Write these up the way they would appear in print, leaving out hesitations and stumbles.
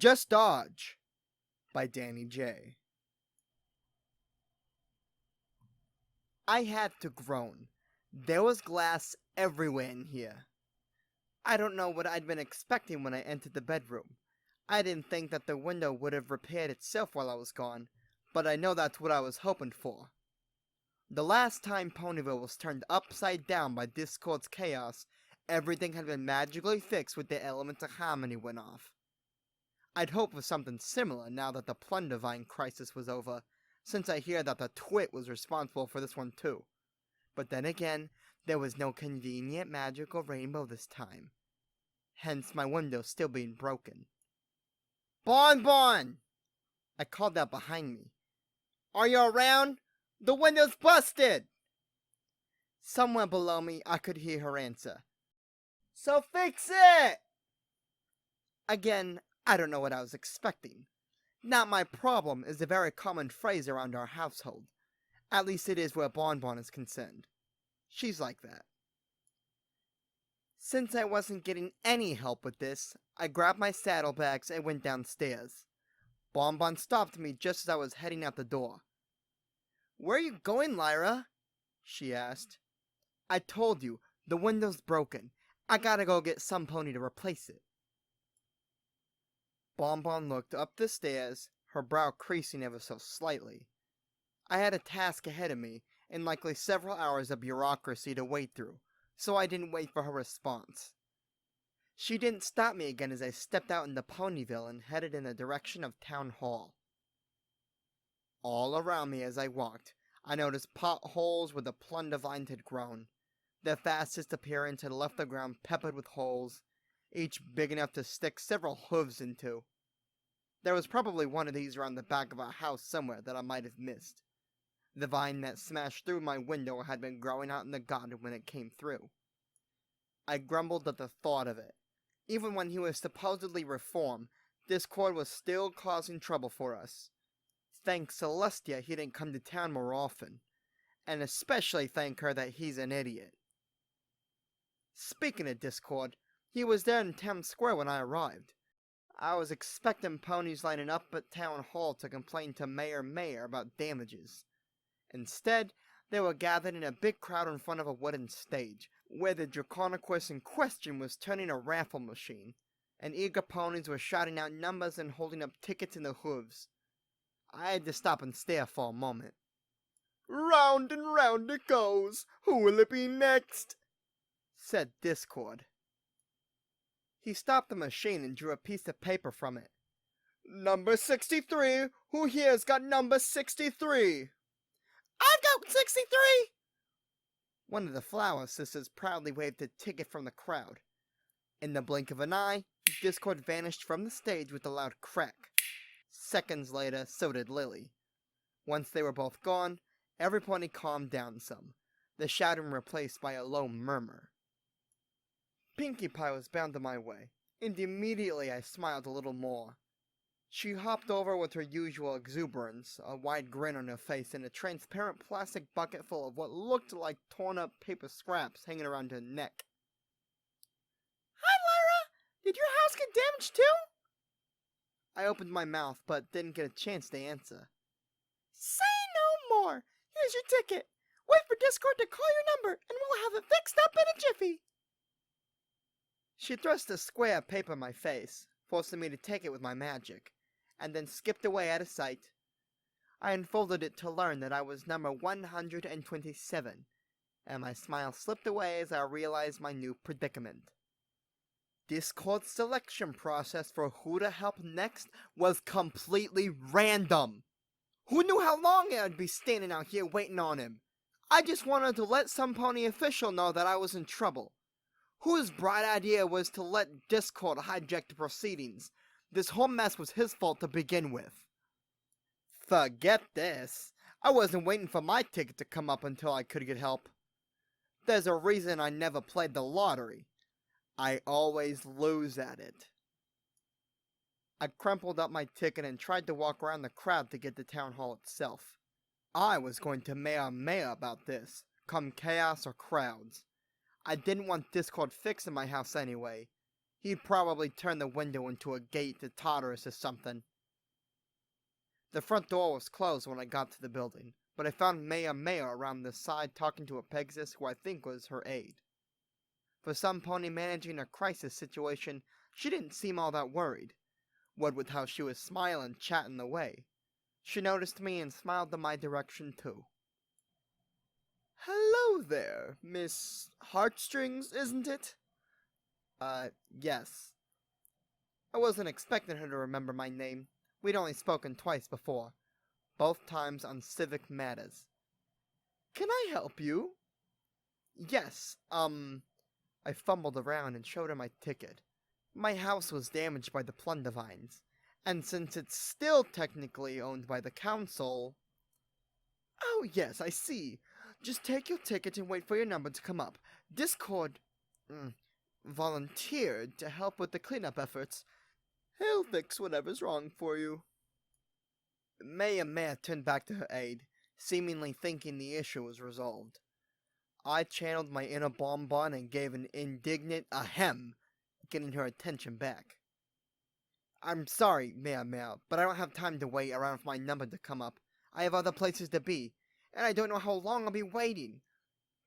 Just Dodge by DannyJ. I had to groan. There was glass everywhere in here. I don't know what I'd been expecting when I entered the bedroom. I didn't think that the window would have repaired itself while I was gone, but I know that's what I was hoping for. The last time Ponyville was turned upside down by Discord's chaos, everything had been magically fixed with the elements of harmony went off. I'd hope for something similar now that the Plundervine crisis was over, since I hear that the Twit was responsible for this one too. But then again, there was no convenient magical rainbow this time. Hence my window still being broken. Bon Bon! I called out behind me. Are you around? The window's busted! Somewhere below me I could hear her answer. So fix it! Again, I don't know what I was expecting. Not my problem is a very common phrase around our household. At least it is where Bon Bon is concerned. She's like that. Since I wasn't getting any help with this, I grabbed my saddlebags and went downstairs. Bon Bon stopped me just as I was heading out the door. Where are you going, Lyra? She asked. I told you, the window's broken. I gotta go get some pony to replace it. Bon Bon looked up the stairs, her brow creasing ever so slightly. I had a task ahead of me, and likely several hours of bureaucracy to wait through, so I didn't wait for her response. She didn't stop me again as I stepped out into Ponyville and headed in the direction of Town Hall. All around me as I walked, I noticed potholes where the Plundervine had grown. Their fastest appearance had left the ground peppered with holes, each big enough to stick several hooves into. There was probably one of these around the back of our house somewhere that I might have missed. The vine that smashed through my window had been growing out in the garden when it came through. I grumbled at the thought of it. Even when he was supposedly reformed, Discord was still causing trouble for us. Thank Celestia he didn't come to town more often, and especially thank her that he's an idiot. Speaking of Discord, he was there in town square when I arrived. I was expecting ponies lining up at town hall to complain to Mayor about damages. Instead, they were gathered in a big crowd in front of a wooden stage, where the Draconiquus in question was turning a raffle machine, and eager ponies were shouting out numbers and holding up tickets in the hooves. I had to stop and stare for a moment. Round and round it goes. Who will it be next? Said Discord. He stopped the machine and drew a piece of paper from it. Number 63. Who here's got number 63? I've got 63! One of the Flower Sisters proudly waved a ticket from the crowd. In the blink of an eye, Discord vanished from the stage with a loud crack. Seconds later, so did Lily. Once they were both gone, every pony calmed down some, the shouting replaced by a low murmur. Pinkie Pie was bounding my way, and immediately I smiled a little more. She hopped over with her usual exuberance, a wide grin on her face, and a transparent plastic bucket full of what looked like torn-up paper scraps hanging around her neck. Hi, Lyra! Did your house get damaged too? I opened my mouth, but didn't get a chance to answer. Say no more! Here's your ticket! Wait for Discord to call your number, and we'll have it fixed up in a jiffy! She thrust a square of paper in my face, forcing me to take it with my magic, and then skipped away out of sight. I unfolded it to learn that I was number 127, and my smile slipped away as I realized my new predicament. Discord's selection process for who to help next was completely random. Who knew how long I'd be standing out here waiting on him? I just wanted to let some pony official know that I was in trouble. Whose bright idea was to let Discord hijack the proceedings? This whole mess was his fault to begin with. Forget this. I wasn't waiting for my ticket to come up until I could get help. There's a reason I never played the lottery. I always lose at it. I crumpled up my ticket and tried to walk around the crowd to get to town hall itself. I was going to mayor about this, come chaos or crowds. I didn't want Discord fixed in my house anyway. He'd probably turn the window into a gate to totter us or something. The front door was closed when I got to the building, but I found Mayor around the side talking to a Pegasus who I think was her aide. For some pony managing a crisis situation, she didn't seem all that worried. What with how she was smiling, chatting away. She noticed me and smiled in my direction too. "Hello there, Miss Heartstrings, isn't it?" Yes. I wasn't expecting her to remember my name. We'd only spoken twice before, both times on civic matters. "Can I help you?" "Yes, I fumbled around and showed her my ticket. My house was damaged by the Plundivines, and since it's still technically owned by the council... "Oh yes, I see. Just take your ticket and wait for your number to come up. Discord volunteered to help with the cleanup efforts. He'll fix whatever's wrong for you." Maya turned back to her aide, seemingly thinking the issue was resolved. I channeled my inner bonbon and gave an indignant ahem, getting her attention back. "I'm sorry, Maya, but I don't have time to wait around for my number to come up. I have other places to be, and I don't know how long I'll be waiting.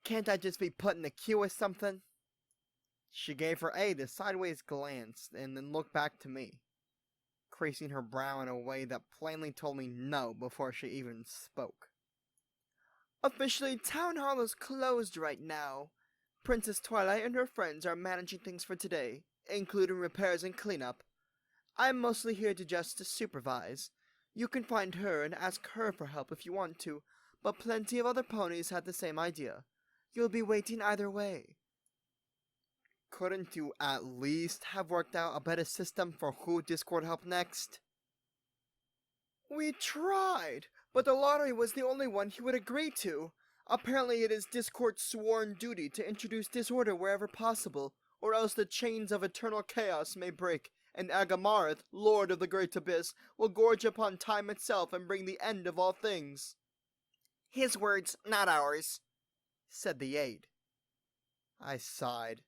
Can't I just be put in the queue or something?" She gave her aide a sideways glance and then looked back to me, creasing her brow in a way that plainly told me no before she even spoke. "Officially, Town Hall is closed right now. Princess Twilight and her friends are managing things for today, including repairs and cleanup. I'm mostly here to just supervise. You can find her and ask her for help if you want to, but plenty of other ponies had the same idea. You'll be waiting either way." Couldn't you at least have worked out a better system for who Discord helped next? "We tried, but the lottery was the only one he would agree to. Apparently it is Discord's sworn duty to introduce disorder wherever possible, or else the chains of eternal chaos may break, and Agamarith, Lord of the Great Abyss, will gorge upon time itself and bring the end of all things." "His words, not ours," said the aide. I sighed.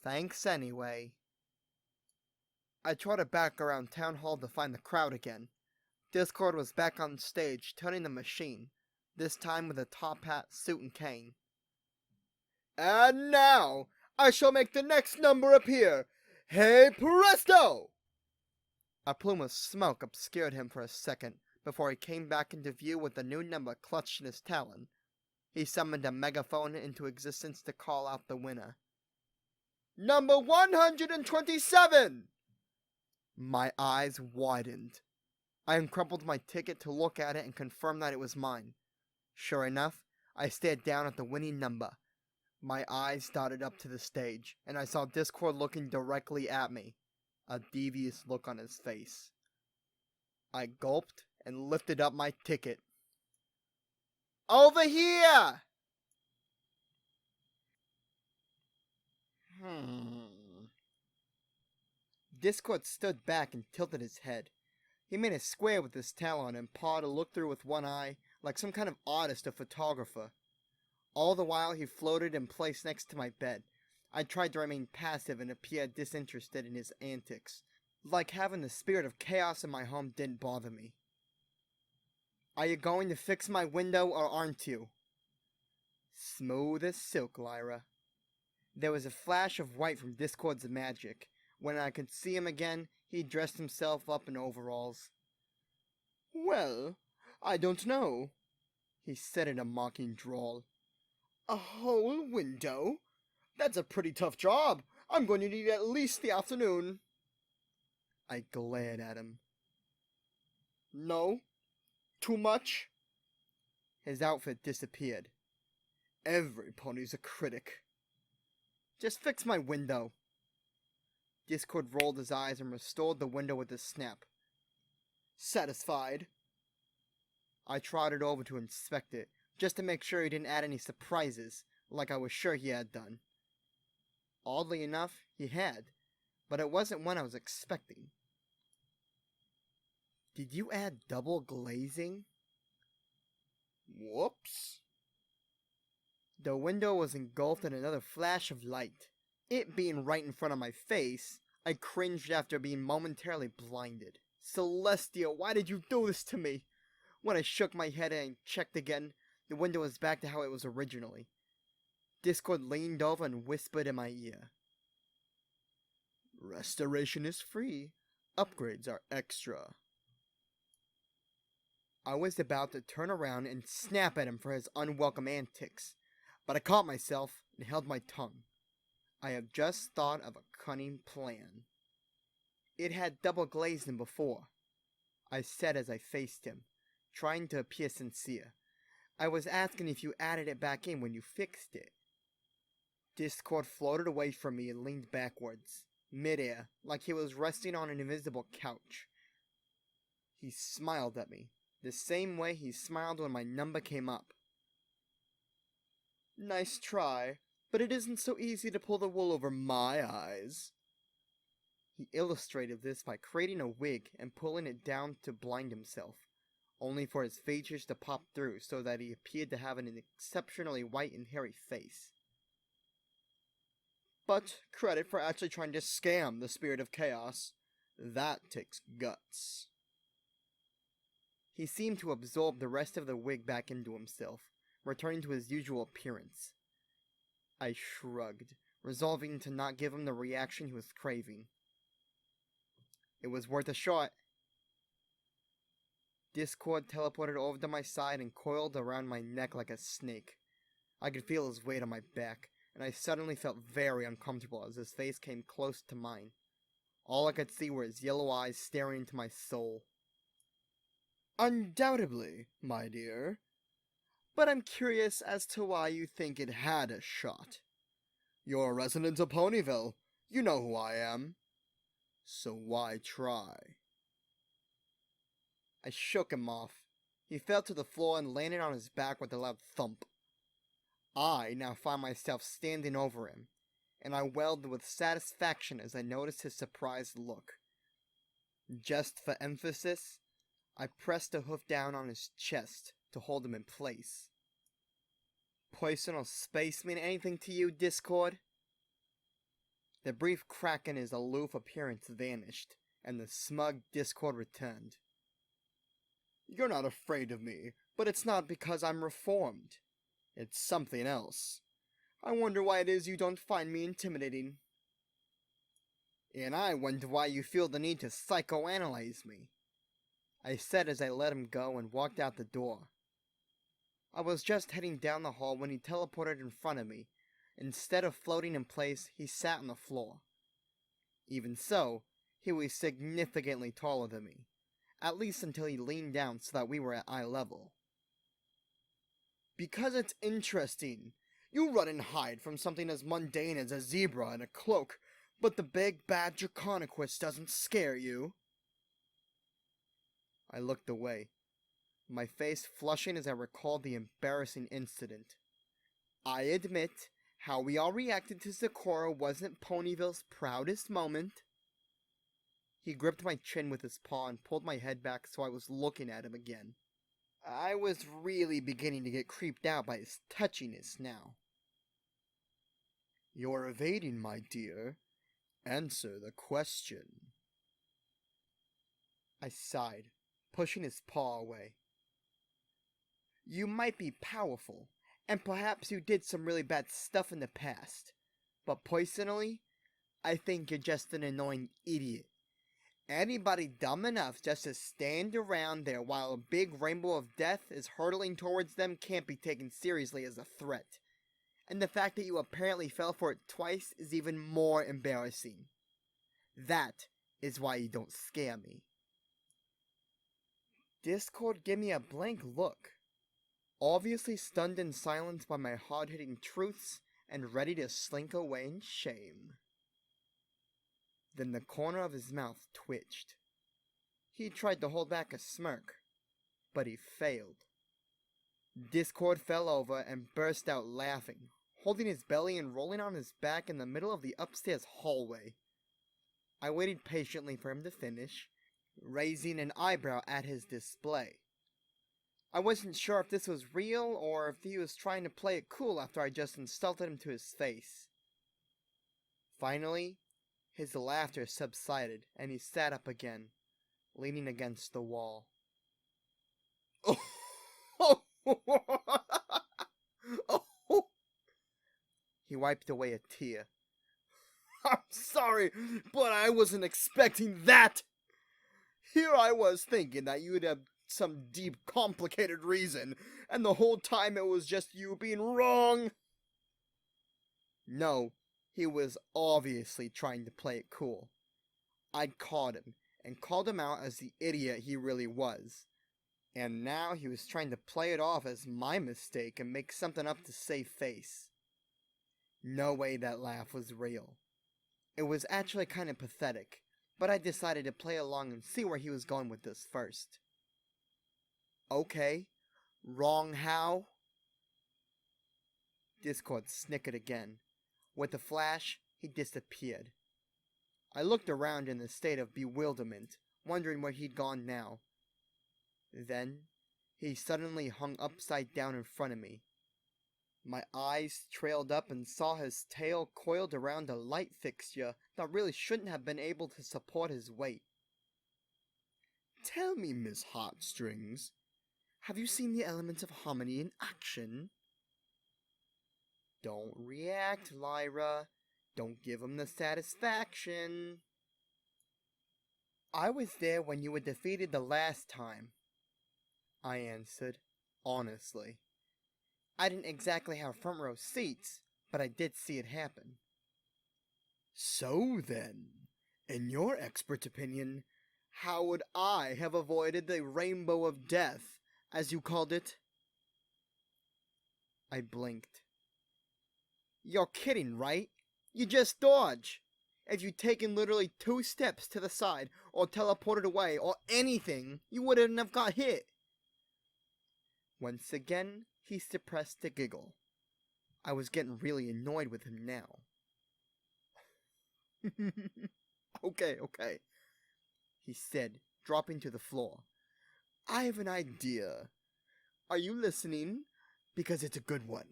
Thanks anyway. I trotted back around Town Hall to find the crowd again. Discord was back on stage, turning the machine, this time with a top hat, suit, and cane. "And now, I shall make the next number appear. Hey presto!" A plume of smoke obscured him for a second, before he came back into view with the new number clutched in his talon. He summoned a megaphone into existence to call out the winner. "Number 127! My eyes widened. I uncrumpled my ticket to look at it and confirm that it was mine. Sure enough, I stared down at the winning number. My eyes darted up to the stage, and I saw Discord looking directly at me, a devious look on his face. I gulped and lifted up my ticket. "Over here!" Discord stood back and tilted his head. He made a square with his talon and pawed to look through with one eye, like some kind of artist or photographer. All the while he floated in place next to my bed. I tried to remain passive and appear disinterested in his antics, like having the spirit of chaos in my home didn't bother me. "Are you going to fix my window or aren't you?" Smooth as silk, Lyra. There was a flash of white from Discord's magic. When I could see him again, he dressed himself up in overalls. "Well, I don't know," he said in a mocking drawl. "A whole window? That's a pretty tough job. I'm going to need at least the afternoon." I glared at him. "No? Too much?" His outfit disappeared. Every pony's a critic. "Just fix my window." Discord rolled his eyes and restored the window with a snap. "Satisfied?" I trotted over to inspect it, just to make sure he didn't add any surprises, like I was sure he had done. Oddly enough, he had, but it wasn't one I was expecting. "Did you add double glazing?" "Whoops." The window was engulfed in another flash of light. It being right in front of my face, I cringed after being momentarily blinded. Celestia, why did you do this to me? When I shook my head and checked again, the window was back to how it was originally. Discord leaned over and whispered in my ear. Restoration is free. Upgrades are extra. I was about to turn around and snap at him for his unwelcome antics, but I caught myself and held my tongue. I have just thought of a cunning plan. It had double glazed him before, I said as I faced him, trying to appear sincere. I was asking if you added it back in when you fixed it. Discord floated away from me and leaned backwards, midair, like he was resting on an invisible couch. He smiled at me, the same way he smiled when my number came up. Nice try, but it isn't so easy to pull the wool over my eyes. He illustrated this by creating a wig and pulling it down to blind himself, only for his features to pop through so that he appeared to have an exceptionally white and hairy face. But credit for actually trying to scam the spirit of chaos. That takes guts. He seemed to absorb the rest of the wig back into himself, returning to his usual appearance. I shrugged, resolving to not give him the reaction he was craving. It was worth a shot. Discord teleported over to my side and coiled around my neck like a snake. I could feel his weight on my back, and I suddenly felt very uncomfortable as his face came close to mine. All I could see were his yellow eyes staring into my soul. Undoubtedly, my dear. But I'm curious as to why you think it had a shot. You're a resident of Ponyville. You know who I am. So why try? I shook him off. He fell to the floor and landed on his back with a loud thump. I now found myself standing over him, and I wailed with satisfaction as I noticed his surprised look. Just for emphasis, I pressed a hoof down on his chest to hold him in place. Personal space mean anything to you, Discord? The brief crack in his aloof appearance vanished, and the smug Discord returned. You're not afraid of me, but it's not because I'm reformed. It's something else. I wonder why it is you don't find me intimidating. And I wonder why you feel the need to psychoanalyze me, I said as I let him go and walked out the door. I was just heading down the hall when he teleported in front of me. Instead of floating in place, he sat on the floor. Even so, he was significantly taller than me, at least until he leaned down so that we were at eye level. Because it's interesting. You run and hide from something as mundane as a zebra in a cloak, but the big bad Draconiquist doesn't scare you. I looked away, my face flushing as I recalled the embarrassing incident. I admit, how we all reacted to Sakura wasn't Ponyville's proudest moment. He gripped my chin with his paw and pulled my head back so I was looking at him again. I was really beginning to get creeped out by his touchiness now. You're evading, my dear. Answer the question. I sighed, pushing his paw away. You might be powerful, and perhaps you did some really bad stuff in the past, but personally, I think you're just an annoying idiot. Anybody dumb enough just to stand around there while a big rainbow of death is hurtling towards them can't be taken seriously as a threat. And the fact that you apparently fell for it twice is even more embarrassing. That is why you don't scare me. Discord gave me a blank look, obviously stunned in silence by my hard-hitting truths and ready to slink away in shame. Then the corner of his mouth twitched. He tried to hold back a smirk, but he failed. Discord fell over and burst out laughing, holding his belly and rolling on his back in the middle of the upstairs hallway. I waited patiently for him to finish, raising an eyebrow at his display. I wasn't sure if this was real or if he was trying to play it cool after I just insulted him to his face. Finally, his laughter subsided and he sat up again, leaning against the wall. He wiped away a tear. I'm sorry, but I wasn't expecting that. Here I was thinking that you'd have some deep, complicated reason, and the whole time it was just you being wrong. No, he was obviously trying to play it cool. I'd caught him, and called him out as the idiot he really was. And now he was trying to play it off as my mistake and make something up to save face. No way that laugh was real. It was actually kind of pathetic, but I decided to play along and see where he was going with this first. Okay, wrong how? Discord snickered again. With a flash, he disappeared. I looked around in a state of bewilderment, wondering where he'd gone now. Then, he suddenly hung upside down in front of me. My eyes trailed up and saw his tail coiled around a light fixture that really shouldn't have been able to support his weight. Tell me, Miss Heartstrings, have you seen the elements of harmony in action? Don't react, Lyra. Don't give him the satisfaction. I was there when you were defeated the last time, I answered, honestly. I didn't exactly have front row seats, but I did see it happen. So then, in your expert opinion, how would I have avoided the rainbow of death, as you called it? I blinked. You're kidding, right? You just dodge. If you'd taken literally 2 steps to the side, or teleported away, or anything, you wouldn't have got hit. Once again, he suppressed a giggle. I was getting really annoyed with him now. Okay, he said, dropping to the floor. I have an idea. Are you listening? Because it's a good one.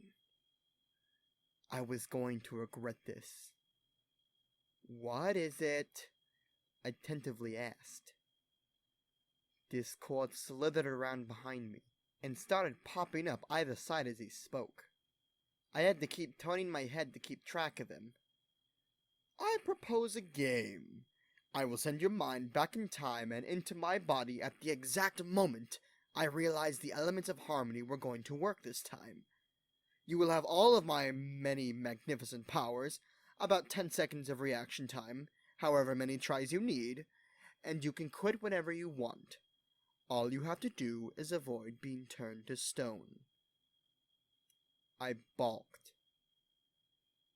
I was going to regret this. What is it? I tentatively asked. Discord slithered around behind me and started popping up either side as he spoke. I had to keep turning my head to keep track of him. I propose a game. I will send your mind back in time and into my body at the exact moment I realize the elements of harmony were going to work this time. You will have all of my many magnificent powers, about 10 seconds of reaction time, however many tries you need, and you can quit whenever you want. All you have to do is avoid being turned to stone. I balked.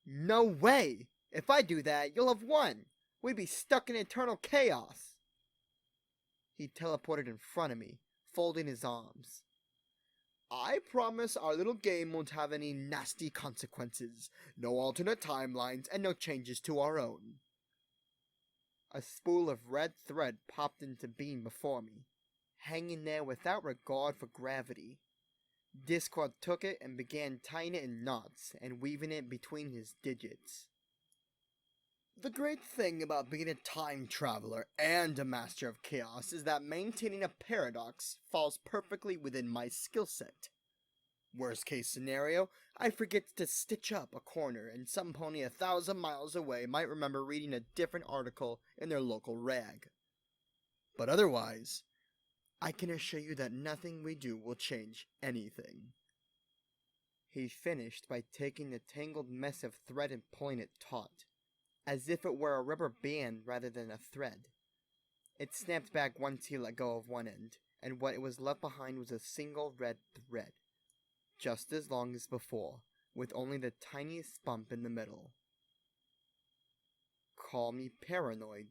No way! If I do that, you'll have won! We'd be stuck in eternal chaos! He teleported in front of me, folding his arms. I promise our little game won't have any nasty consequences, no alternate timelines, and no changes to our own. A spool of red thread popped into being before me, hanging there without regard for gravity. Discord took it and began tying it in knots and weaving it between his digits. The great thing about being a time traveler and a master of chaos is that maintaining a paradox falls perfectly within my skill set. Worst case scenario, I forget to stitch up a corner and some pony 1,000 miles away might remember reading a different article in their local rag. But otherwise, I can assure you that nothing we do will change anything. He finished by taking the tangled mess of thread and pulling it taut, as if it were a rubber band rather than a thread. It snapped back once he let go of one end, and what was left behind was a single red thread, just as long as before, with only the tiniest bump in the middle. Call me paranoid,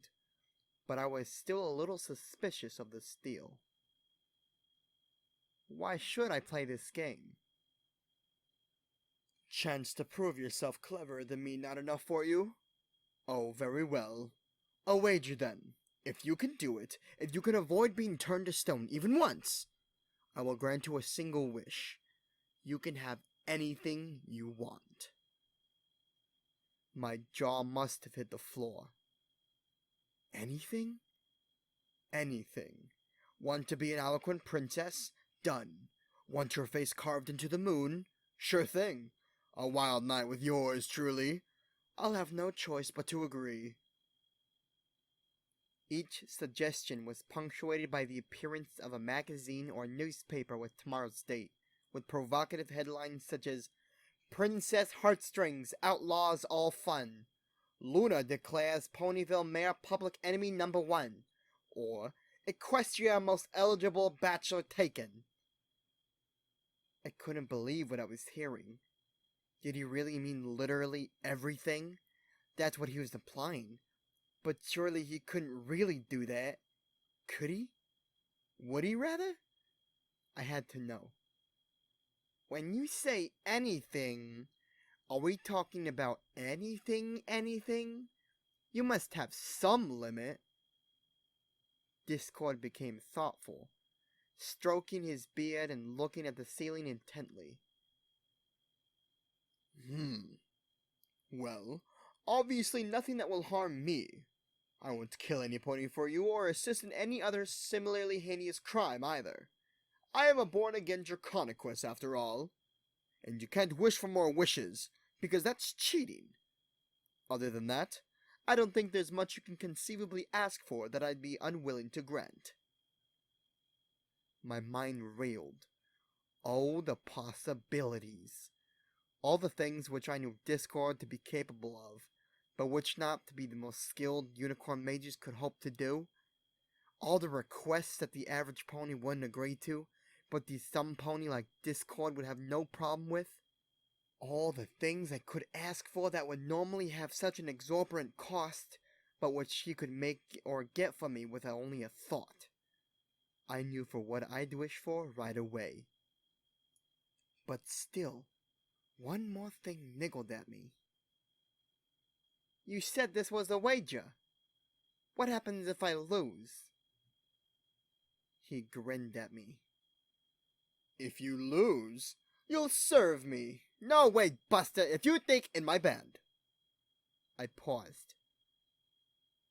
but I was still a little suspicious of the steel. Why should I play this game? Chance to prove yourself cleverer than me not enough for you? Oh, very well. A wager then. If you can do it, if you can avoid being turned to stone even once, I will grant you a single wish. You can have anything you want. My jaw must have hit the floor. Anything? Anything. Want to be an eloquent princess? Done. Want your face carved into the moon? Sure thing. A wild night with yours truly. I'll have no choice but to agree. Each suggestion was punctuated by the appearance of a magazine or newspaper with tomorrow's date, with provocative headlines such as Princess Heartstrings outlaws all fun, Luna declares Ponyville Mayor public enemy number 1, or Equestria most eligible bachelor taken. I couldn't believe what I was hearing. Did he really mean literally everything? That's what he was implying. But surely he couldn't really do that. Could he? Would he rather? I had to know. When you say anything, are we talking about anything? You must have some limit. Discord became thoughtful, stroking his beard and looking at the ceiling intently. Well, obviously nothing that will harm me. I won't kill any pony for you or assist in any other similarly heinous crime either. I am a born-again Draconicus after all. And you can't wish for more wishes, because that's cheating. Other than that, I don't think there's much you can conceivably ask for that I'd be unwilling to grant. My mind reeled. Oh, the possibilities. All the things which I knew Discord to be capable of, but which not to be the most skilled unicorn mages could hope to do. All the requests that the average pony wouldn't agree to, but the some pony like Discord would have no problem with. All the things I could ask for that would normally have such an exorbitant cost, but which he could make or get from me with only a thought. I knew for what I'd wish for right away. But still, one more thing niggled at me. You said this was a wager. What happens if I lose? He grinned at me. If you lose, you'll serve me. No, wait, Buster, if you think in my band. I paused.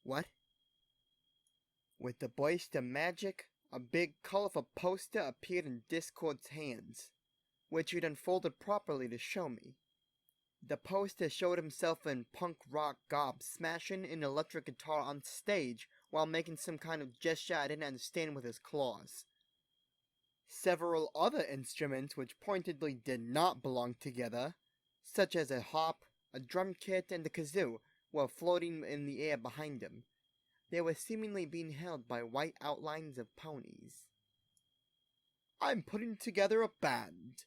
What? With the burst of magic, a big, colorful poster appeared in Discord's hands, which he'd unfolded properly to show me. The poster showed himself in punk rock garb smashing an electric guitar on stage while making some kind of gesture I didn't understand with his claws. Several other instruments which pointedly did not belong together, such as a harp, a drum kit, and a kazoo, were floating in the air behind him. They were seemingly being held by white outlines of ponies. I'm putting together a band,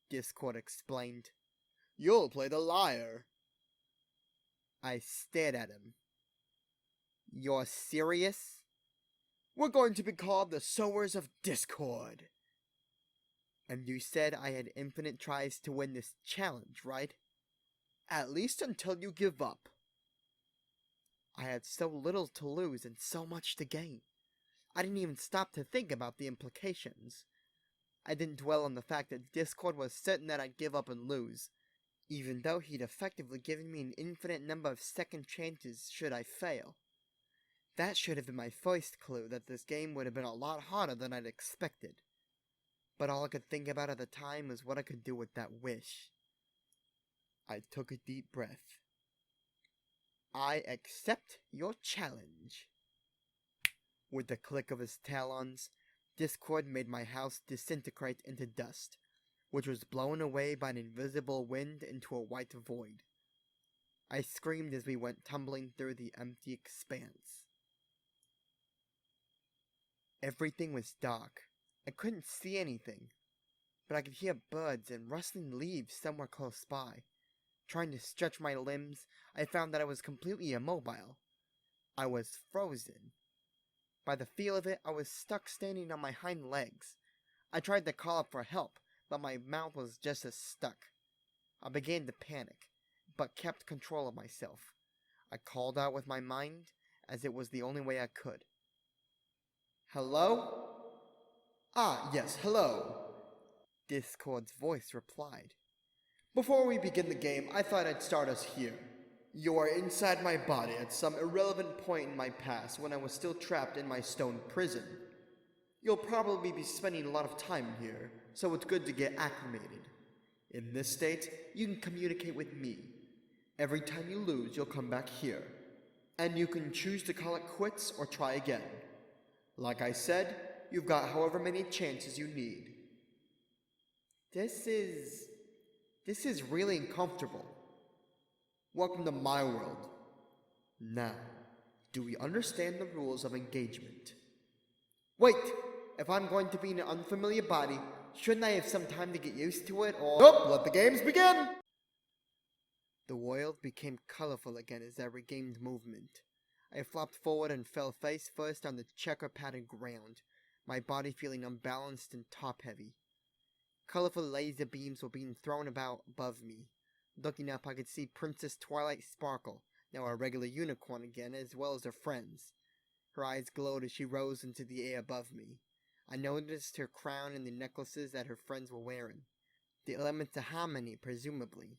Discord explained. You'll play the lyre. I stared at him. You're serious? We're going to be called the Sowers of Discord. And you said I had infinite tries to win this challenge, right? At least until you give up. I had so little to lose and so much to gain. I didn't even stop to think about the implications. I didn't dwell on the fact that Discord was certain that I'd give up and lose, even though he'd effectively given me an infinite number of second chances should I fail. That should have been my first clue that this game would have been a lot harder than I'd expected. But all I could think about at the time was what I could do with that wish. I took a deep breath. I accept your challenge. With the click of his talons, Discord made my house disintegrate into dust, which was blown away by an invisible wind into a white void. I screamed as we went tumbling through the empty expanse. Everything was dark. I couldn't see anything, but I could hear birds and rustling leaves somewhere close by. Trying to stretch my limbs, I found that I was completely immobile. I was frozen. By the feel of it, I was stuck standing on my hind legs. I tried to call up for help, but my mouth was just as stuck. I began to panic, but kept control of myself. I called out with my mind, as it was the only way I could. Hello? Ah, yes, hello. Discord's voice replied. Before we begin the game, I thought I'd start us here. You are inside my body at some irrelevant point in my past when I was still trapped in my stone prison. You'll probably be spending a lot of time here, so it's good to get acclimated. In this state, you can communicate with me. Every time you lose, you'll come back here. And you can choose to call it quits or try again. Like I said, you've got however many chances you need. This is really uncomfortable. Welcome to my world. Now, do we understand the rules of engagement? Wait! If I'm going to be in an unfamiliar body, shouldn't I have some time to get used to it, or— Nope, let the games begin! The world became colorful again as I regained movement. I flopped forward and fell face first on the checker-patterned ground, my body feeling unbalanced and top-heavy. Colorful laser beams were being thrown about above me. Looking up, I could see Princess Twilight sparkle, now a regular unicorn again, as well as her friends. Her eyes glowed as she rose into the air above me. I noticed her crown and the necklaces that her friends were wearing. The elements of harmony, presumably.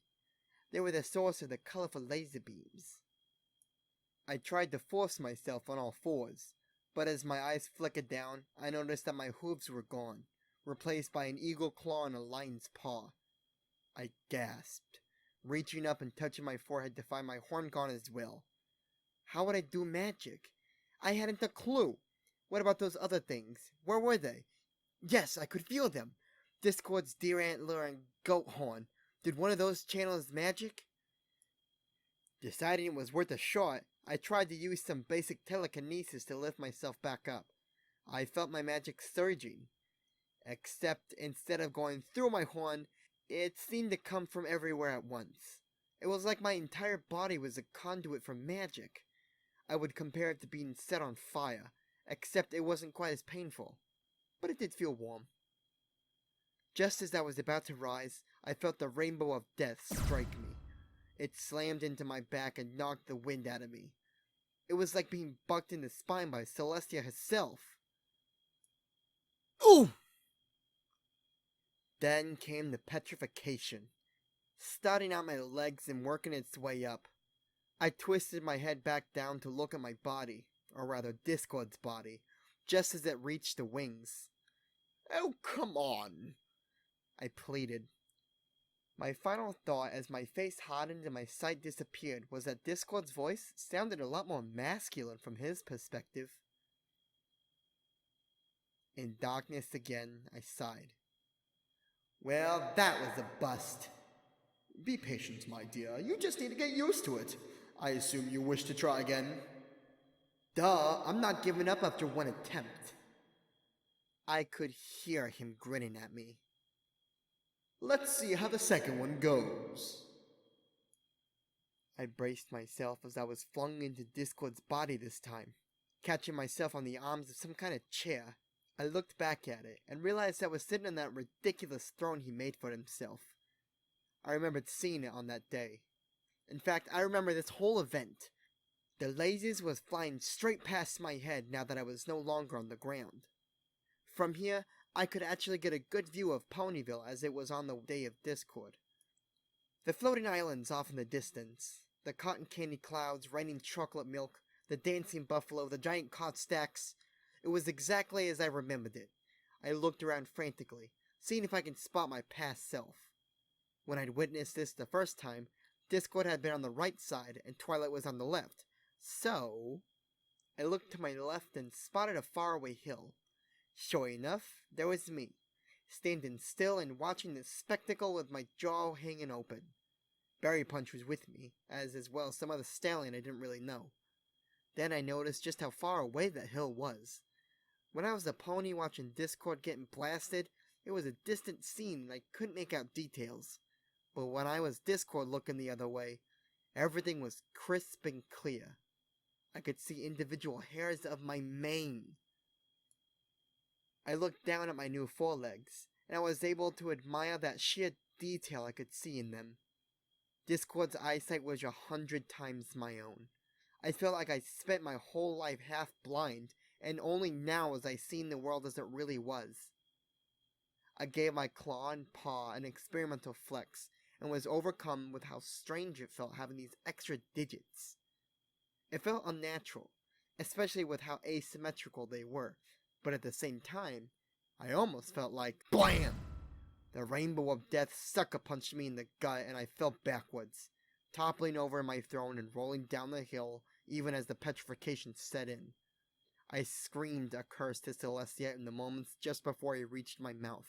They were the source of the colorful laser beams. I tried to force myself on all fours, but as my eyes flickered down, I noticed that my hooves were gone, replaced by an eagle claw and a lion's paw. I gasped, reaching up and touching my forehead to find my horn gone as well. How would I do magic? I hadn't a clue. What about those other things? Where were they? Yes, I could feel them. Discord's deer antler and goat horn. Did one of those channel his magic? Deciding it was worth a shot, I tried to use some basic telekinesis to lift myself back up. I felt my magic surging. Except instead of going through my horn, it seemed to come from everywhere at once. It was like my entire body was a conduit for magic. I would compare it to being set on fire, except it wasn't quite as painful. But it did feel warm. Just as I was about to rise, I felt the rainbow of death strike me. It slammed into my back and knocked the wind out of me. It was like being bucked in the spine by Celestia herself. Ooh! Then came the petrification, starting out my legs and working its way up. I twisted my head back down to look at my body, or rather Discord's body, just as it reached the wings. Oh, come on, I pleaded. My final thought as my face hardened and my sight disappeared was that Discord's voice sounded a lot more masculine from his perspective. In darkness again, I sighed. Well, that was a bust. Be patient, my dear. You just need to get used to it. I assume you wish to try again. Duh, I'm not giving up after one attempt. I could hear him grinning at me. Let's see how the second one goes. I braced myself as I was flung into Discord's body this time, catching myself on the arms of some kind of chair. I looked back at it and realized I was sitting on that ridiculous throne he made for himself. I remembered seeing it on that day. In fact, I remember this whole event. The lasers was flying straight past my head now that I was no longer on the ground. From here, I could actually get a good view of Ponyville as it was on the day of Discord. The floating islands off in the distance, the cotton candy clouds raining chocolate milk, the dancing buffalo, the giant cot stacks. It was exactly as I remembered it. I looked around frantically, seeing if I could spot my past self. When I'd witnessed this the first time, Discord had been on the right side and Twilight was on the left. So, I looked to my left and spotted a faraway hill. Sure enough, there was me, standing still and watching this spectacle with my jaw hanging open. Berry Punch was with me, as well as some other stallion I didn't really know. Then I noticed just how far away that hill was. When I was a pony watching Discord getting blasted, it was a distant scene and I couldn't make out details. But when I was Discord looking the other way, everything was crisp and clear. I could see individual hairs of my mane. I looked down at my new forelegs, and I was able to admire that sheer detail I could see in them. Discord's eyesight was 100 times my own. I felt like I spent my whole life half blind, and only now was I seeing the world as it really was. I gave my claw and paw an experimental flex, and was overcome with how strange it felt having these extra digits. It felt unnatural, especially with how asymmetrical they were, but at the same time, I almost felt like BLAM! The rainbow of death sucker-punched me in the gut and I fell backwards, toppling over my throne and rolling down the hill even as the petrification set in. I screamed a curse to Celestia in the moments just before it reached my mouth,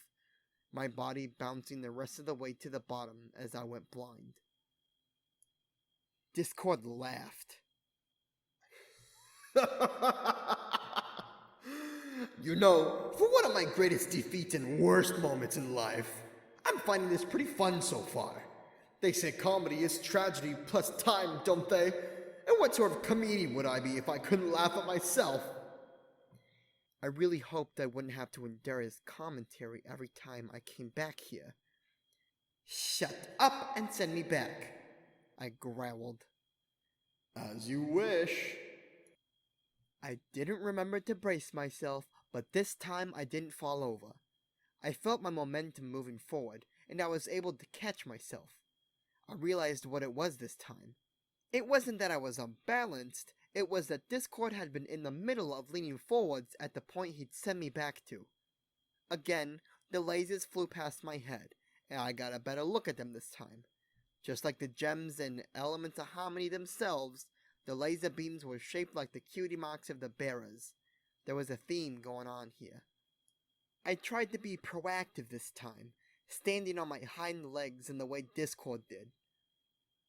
my body bouncing the rest of the way to the bottom as I went blind. Discord laughed. You know, for one of my greatest defeats and worst moments in life, I'm finding this pretty fun so far. They say comedy is tragedy plus time, don't they? And what sort of comedian would I be if I couldn't laugh at myself? I really hoped I wouldn't have to endure his commentary every time I came back here. Shut up and send me back, I growled. As you wish. I didn't remember to brace myself, but this time I didn't fall over. I felt my momentum moving forward, and I was able to catch myself. I realized what it was this time. It wasn't that I was unbalanced, it was that Discord had been in the middle of leaning forwards at the point he'd sent me back to. Again, the lasers flew past my head, and I got a better look at them this time. Just like the gems and elements of harmony themselves, the laser beams were shaped like the cutie marks of the bearers. There was a theme going on here. I tried to be proactive this time, standing on my hind legs in the way Discord did.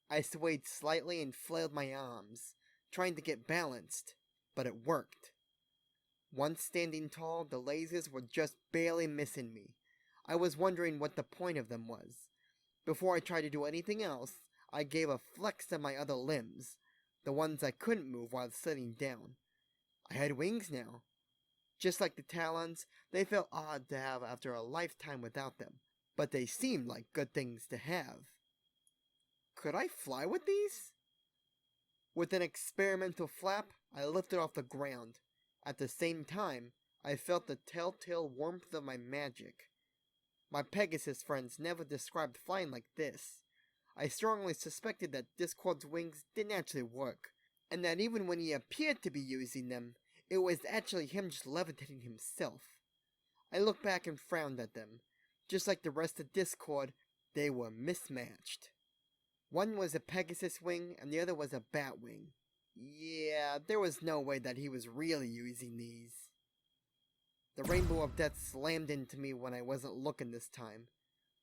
I swayed slightly and flailed my arms, trying to get balanced, but it worked. Once standing tall, the lasers were just barely missing me. I was wondering what the point of them was. Before I tried to do anything else, I gave a flex to my other limbs, the ones I couldn't move while sitting down. I had wings now. Just like the talons, they felt odd to have after a lifetime without them, but they seemed like good things to have. Could I fly with these? With an experimental flap, I lifted off the ground. At the same time, I felt the telltale warmth of my magic. My Pegasus friends never described flying like this. I strongly suspected that Discord's wings didn't actually work, and that even when he appeared to be using them, it was actually him just levitating himself. I looked back and frowned at them. Just like the rest of Discord, they were mismatched. One was a Pegasus wing, and the other was a bat wing. Yeah, there was no way that he was really using these. The rainbow of death slammed into me when I wasn't looking this time.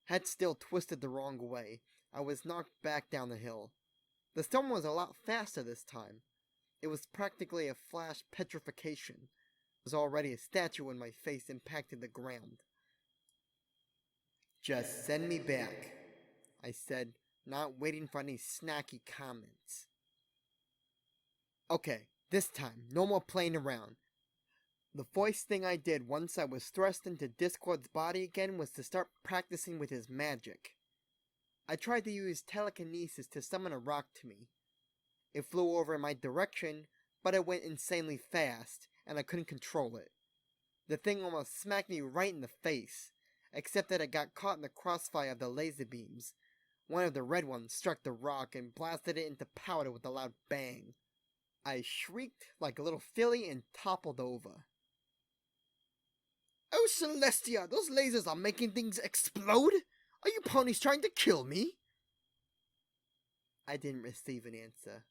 Head still twisted the wrong way. I was knocked back down the hill. The storm was a lot faster this time. It was practically a flash petrification. There was already a statue when my face impacted the ground. Just send me back, I said, not waiting for any snacky comments. Okay, this time, no more playing around. The first thing I did once I was thrust into Discord's body again was to start practicing with his magic. I tried to use telekinesis to summon a rock to me. It flew over in my direction, but it went insanely fast, and I couldn't control it. The thing almost smacked me right in the face, except that it got caught in the crossfire of the laser beams. One of the red ones struck the rock and blasted it into powder with a loud bang. I shrieked like a little filly and toppled over. Oh Celestia, those lasers are making things explode? Are you ponies trying to kill me? I didn't receive an answer.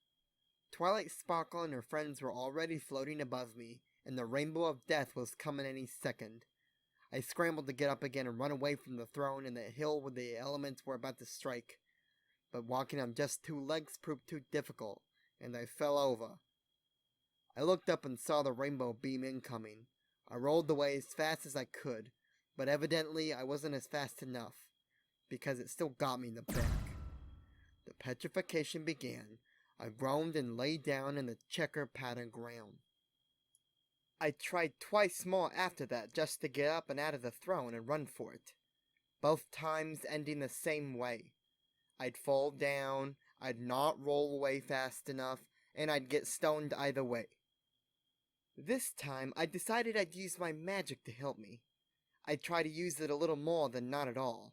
Twilight Sparkle and her friends were already floating above me, and the rainbow of death was coming any second. I scrambled to get up again and run away from the throne and the hill where the elements were about to strike. But walking on just two legs proved too difficult, and I fell over. I looked up and saw the rainbow beam incoming. I rolled away as fast as I could, but evidently I wasn't as fast enough, because it still got me in the back. The petrification began. I groaned and lay down in the checker-patterned ground. I tried twice more after that just to get up and out of the throne and run for it. Both times ending the same way. I'd fall down, I'd not roll away fast enough, and I'd get stoned either way. This time, I decided I'd use my magic to help me. I'd try to use it a little more than not at all.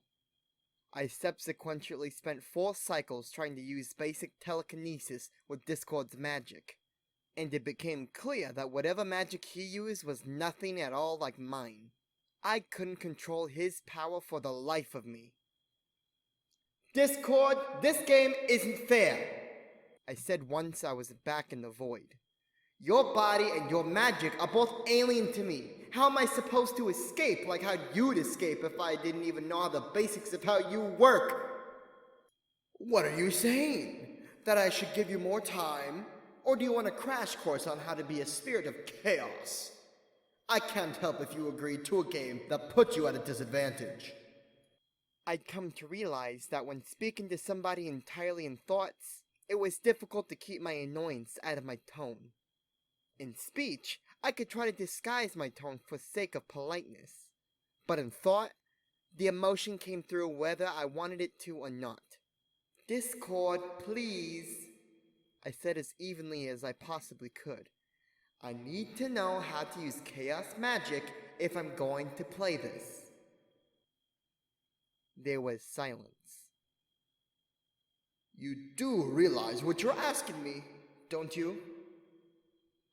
I subsequently spent 4 cycles trying to use basic telekinesis with Discord's magic, and it became clear that whatever magic he used was nothing at all like mine. I couldn't control his power for the life of me. "Discord, this game isn't fair," I said once I was back in the void. "Your body and your magic are both alien to me. How am I supposed to escape like how you'd escape if I didn't even know the basics of how you work?" "What are you saying? That I should give you more time? Or do you want a crash course on how to be a spirit of chaos? I can't help if you agreed to a game that puts you at a disadvantage." I'd come to realize that when speaking to somebody entirely in thoughts, it was difficult to keep my annoyance out of my tone. In speech, I could try to disguise my tone for sake of politeness, but in thought, the emotion came through whether I wanted it to or not. "Discord, please," I said as evenly as I possibly could. "I need to know how to use chaos magic if I'm going to play this." There was silence. "You do realize what you're asking me, don't you?"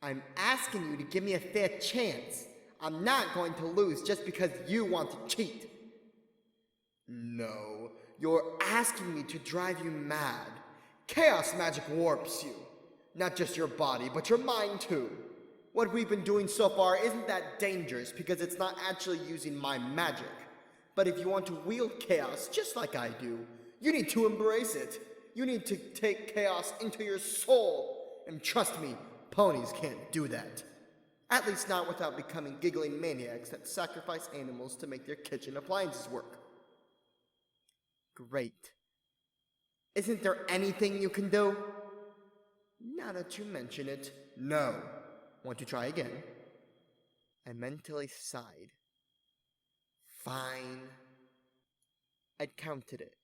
"I'm asking you to give me a fair chance. I'm not going to lose just because you want to cheat." "No, you're asking me to drive you mad. Chaos magic warps you. Not just your body, but your mind too. What we've been doing so far isn't that dangerous because it's not actually using my magic. But if you want to wield chaos just like I do, you need to embrace it. You need to take chaos into your soul. And trust me, ponies can't do that. At least not without becoming giggling maniacs that sacrifice animals to make their kitchen appliances work." "Great. Isn't there anything you can do?" "Now that you mention it, no. Want to try again?" I mentally sighed. "Fine." I'd counted it.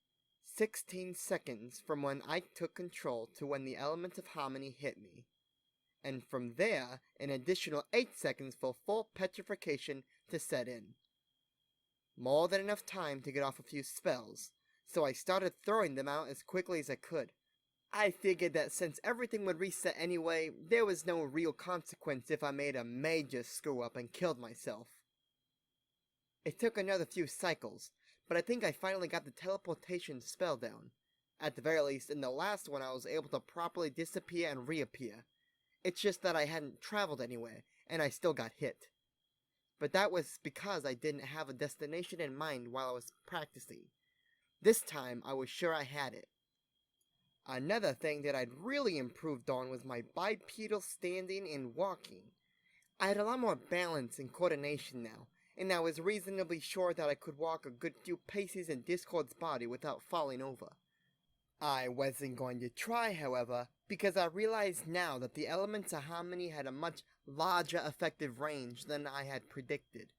16 seconds from when I took control to when the element of harmony hit me. And from there, an additional 8 seconds for full petrification to set in. More than enough time to get off a few spells, so I started throwing them out as quickly as I could. I figured that since everything would reset anyway, there was no real consequence if I made a major screw-up and killed myself. It took another few cycles, but I think I finally got the teleportation spell down. At the very least, in the last one I was able to properly disappear and reappear. It's just that I hadn't traveled anywhere, and I still got hit. But that was because I didn't have a destination in mind while I was practicing. This time, I was sure I had it. Another thing that I'd really improved on was my bipedal standing and walking. I had a lot more balance and coordination now, and I was reasonably sure that I could walk a good few paces in Discord's body without falling over. I wasn't going to try, however, because I realized now that the elements of harmony had a much larger effective range than I had predicted.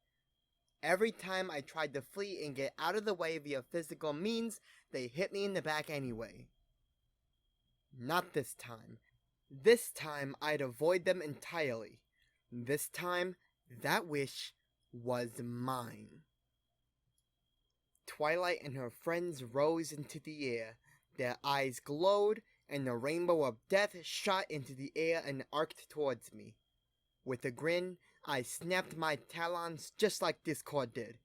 Every time I tried to flee and get out of the way via physical means, they hit me in the back anyway. Not this time. This time I'd avoid them entirely. This time, that wish was mine. Twilight and her friends rose into the air. Their eyes glowed, and the rainbow of death shot into the air and arced towards me. With a grin, I snapped my talons just like Discord did.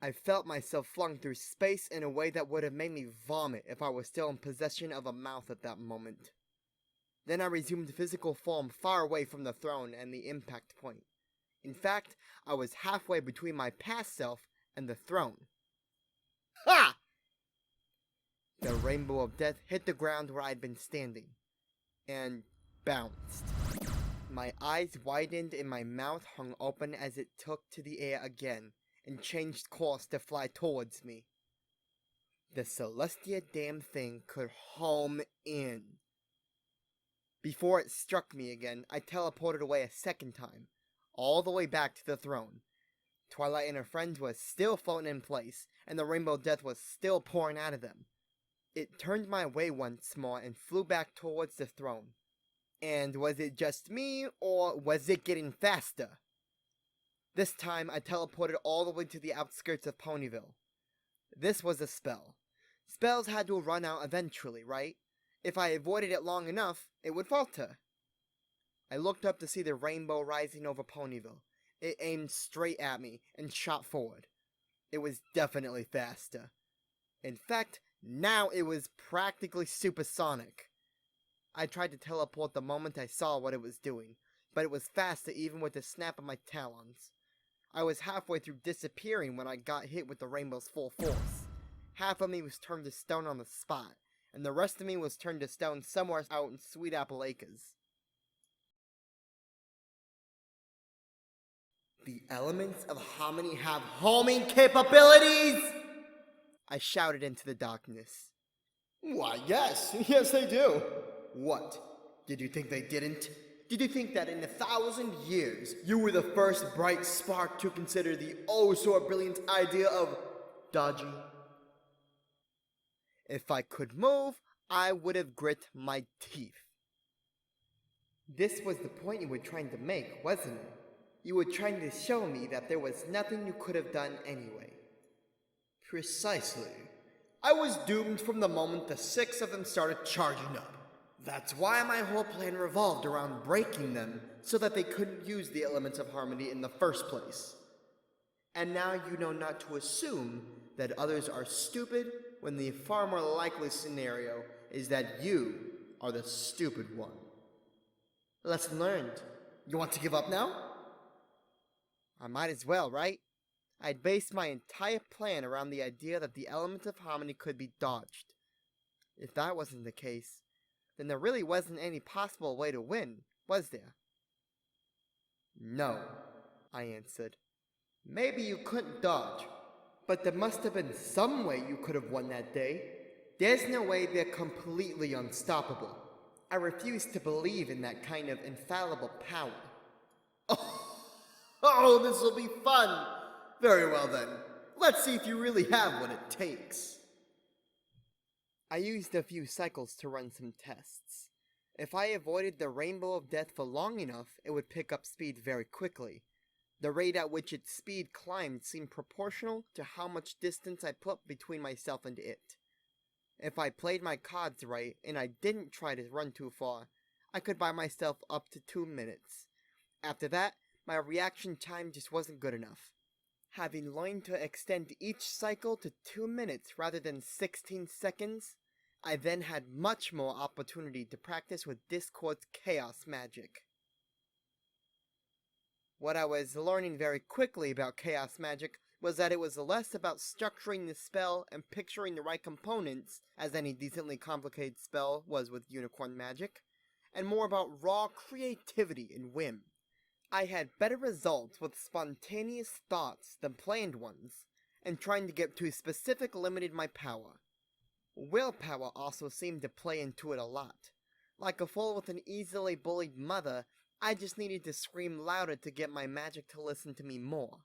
I felt myself flung through space in a way that would have made me vomit if I was still in possession of a mouth at that moment. Then I resumed physical form far away from the throne and the impact point. In fact, I was halfway between my past self and the throne. Ha! The rainbow of death hit the ground where I'd been standing, and bounced. My eyes widened and my mouth hung open as it took to the air again, and changed course to fly towards me. The Celestia damn thing could home in. Before it struck me again, I teleported away a second time, all the way back to the throne. Twilight and her friends was still floating in place, and the rainbow death was still pouring out of them. It turned my way once more and flew back towards the throne. And was it just me, or was it getting faster? This time I teleported all the way to the outskirts of Ponyville. This was a spell. Spells had to run out eventually, right? If I avoided it long enough, it would falter. I looked up to see the rainbow rising over Ponyville. It aimed straight at me and shot forward. It was definitely faster. In fact, now it was practically supersonic. I tried to teleport the moment I saw what it was doing, but it was faster even with the snap of my talons. I was halfway through disappearing when I got hit with the rainbow's full force. Half of me was turned to stone on the spot, and the rest of me was turned to stone somewhere out in Sweet Apple Acres. The elements of harmony have homing capabilities! I shouted into the darkness. Why, yes, yes they do. What? Did you think they didn't? Did you think that in 1,000 years, you were the first bright spark to consider the oh-so-brilliant idea of dodging? If I could move, I would have grit my teeth. This was the point you were trying to make, wasn't it? You were trying to show me that there was nothing you could have done anyway. Precisely. I was doomed from the moment the 6 of them started charging up. That's why my whole plan revolved around breaking them, so that they couldn't use the elements of harmony in the first place. And now you know not to assume that others are stupid when the far more likely scenario is that you are the stupid one. Lesson learned. You want to give up now? I might as well, right? I'd based my entire plan around the idea that the elements of harmony could be dodged. If that wasn't the case, then there really wasn't any possible way to win, was there? No, I answered. Maybe you couldn't dodge, but there must have been some way you could have won that day. There's no way they're completely unstoppable. I refuse to believe in that kind of infallible power. Oh, this'll be fun! Very well then. Let's see if you really have what it takes. I used a few cycles to run some tests. If I avoided the Rainbow of Death for long enough, it would pick up speed very quickly. The rate at which its speed climbed seemed proportional to how much distance I put between myself and it. If I played my cards right, and I didn't try to run too far, I could buy myself up to 2 minutes. After that, my reaction time just wasn't good enough. Having learned to extend each cycle to 2 minutes rather than 16 seconds, I then had much more opportunity to practice with Discord's chaos magic. What I was learning very quickly about chaos magic was that it was less about structuring the spell and picturing the right components, as any decently complicated spell was with unicorn magic, and more about raw creativity and whim. I had better results with spontaneous thoughts than planned ones, and trying to get too specific limited my power. Willpower also seemed to play into it a lot. Like a fool with an easily bullied mother, I just needed to scream louder to get my magic to listen to me more.